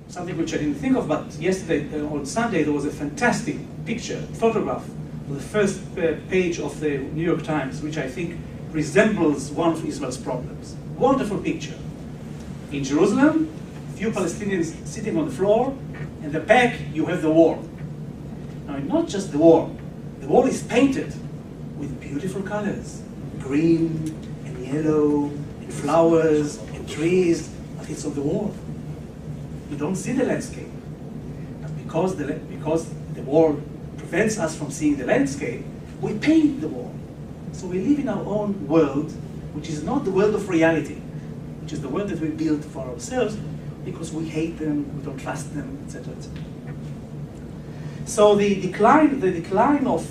Something which I didn't think of, but yesterday, on Sunday, there was a fantastic picture, photograph, on the first page of the New York Times, which I think resembles one of Israel's problems. Wonderful picture. In Jerusalem, few Palestinians sitting on the floor, and the back you have the wall. Now, not just the wall is painted with beautiful colors, green and yellow, and flowers and trees, but it's on the wall. You don't see the landscape. But because the wall prevents us from seeing the landscape, we paint the wall. So we live in our own world, which is not the world of reality, which is the world that we build for ourselves because we hate them, we don't trust them, etc., etc. So the decline of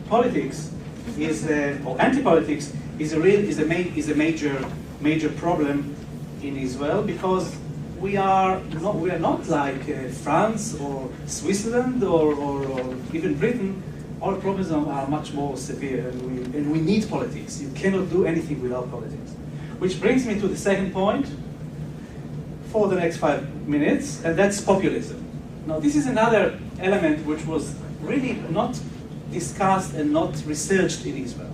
politics is or anti-politics is a major problem in Israel, because we are not like France or Switzerland or even Britain. Our problems are much more severe, and we need politics. You cannot do anything without politics. Which brings me to the second point for the next 5 minutes, and that's populism. Now, this is another element which was really not discussed and not researched in Israel.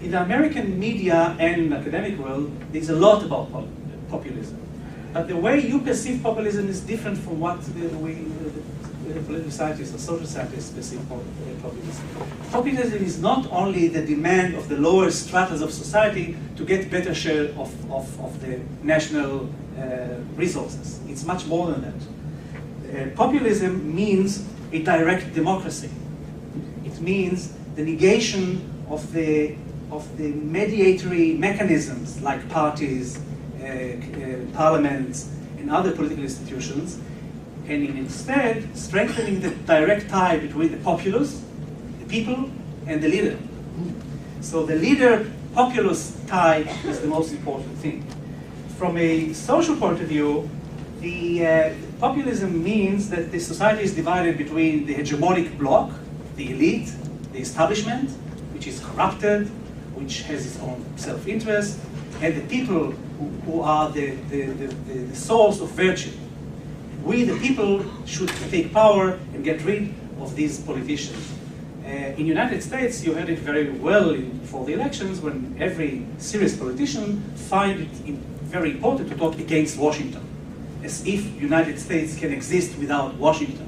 In the American media and academic world, there's a lot about populism. But the way you perceive populism is different from what the political scientists or social scientists perceive populism. Populism is not only the demand of the lower stratas of society to get better share of the national resources. It's much more than that. Populism means a direct democracy. It means the negation of the mediatory mechanisms like parties, parliaments, and other political institutions, and instead strengthening the direct tie between the populace, the people, and the leader. So the leader-populace tie is the most important thing. From a social point of view, the populism means that the society is divided between the hegemonic bloc, the elite, the establishment, which is corrupted, which has its own self-interest, and the people who are the source of virtue. We, the people, should take power and get rid of these politicians. In the United States, you heard it very well before the elections, when every serious politician find it very important to talk against Washington, as if the United States can exist without Washington.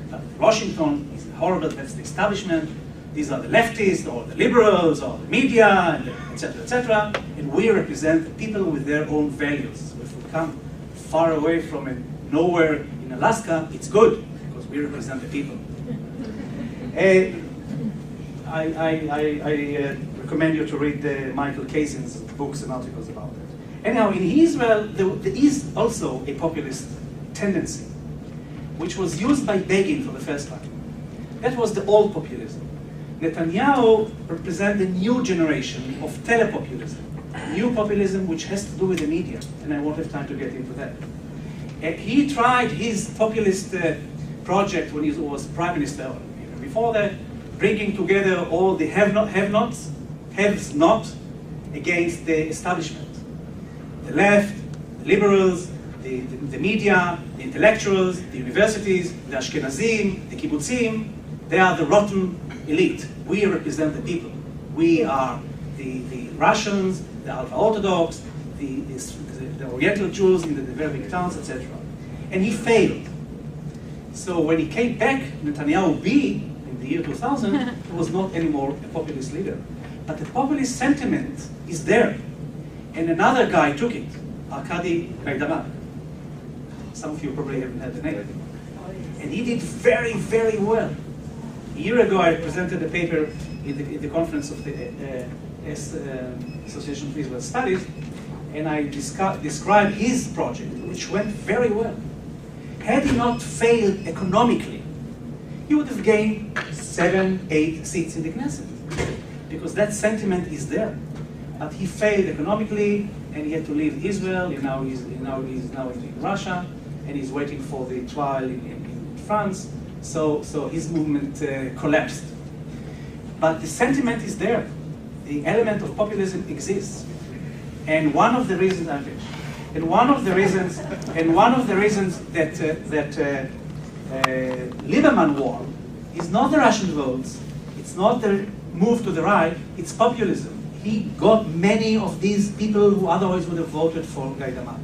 But Washington is horrible, that's the establishment. These are the leftists, or the liberals, or the media, etc., etc. And we represent the people with their own values. So if we come far away from nowhere in Alaska, it's good, because we represent the people. I recommend you to read Michael Kazin's books and articles about it. Anyhow, in Israel, there is also a populist tendency, which was used by Begin for the first time. That was the old populism. Netanyahu represents the new generation of telepopulism, new populism which has to do with the media, and I won't have time to get into that. He tried his populist project when he was prime minister. Before that, bringing together all the have-nots against the establishment. The left, the liberals, the media, the intellectuals, the universities, the Ashkenazim, the kibbutzim, they are the rotten elite. We represent the people. We are the Russians, the ultra-Orthodox, the Oriental Jews in the very big towns, etc. And he failed. So when he came back, Netanyahu B, in the year 2000, he was not anymore a populist leader. But the populist sentiment is there. And another guy took it, Arkady Gaidamak. Some of you probably haven't heard the name. And he did very, very well. A year ago, I presented a paper in the conference of the Association for Israel Studies, and I described his project, which went very well. Had he not failed economically, he would have gained 7, 8 seats in the Knesset, because that sentiment is there. But he failed economically, and he had to leave Israel, and now he's in Russia, and he's waiting for the trial in France. So his movement collapsed. But the sentiment is there. The element of populism exists. And one of the reasons, And one of the reasons that Lieberman won is not the Russian votes, it's not the move to the right, it's populism. He got many of these people who otherwise would have voted for Gaidamak.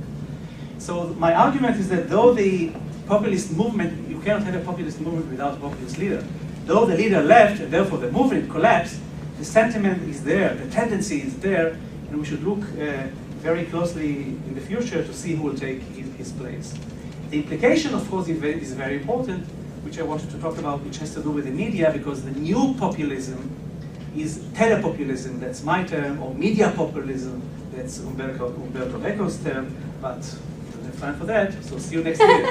So my argument is that though the populist movement, you cannot have a populist movement without a populist leader. Though the leader left and therefore the movement collapsed, the sentiment is there, the tendency is there, and we should look very closely in the future to see who will take his place. The implication, of course, is very important, which I wanted to talk about, which has to do with the media, because the new populism is telepopulism, that's my term, or media populism, that's Umberto Eco's term, but we don't have time for that, so see you next year.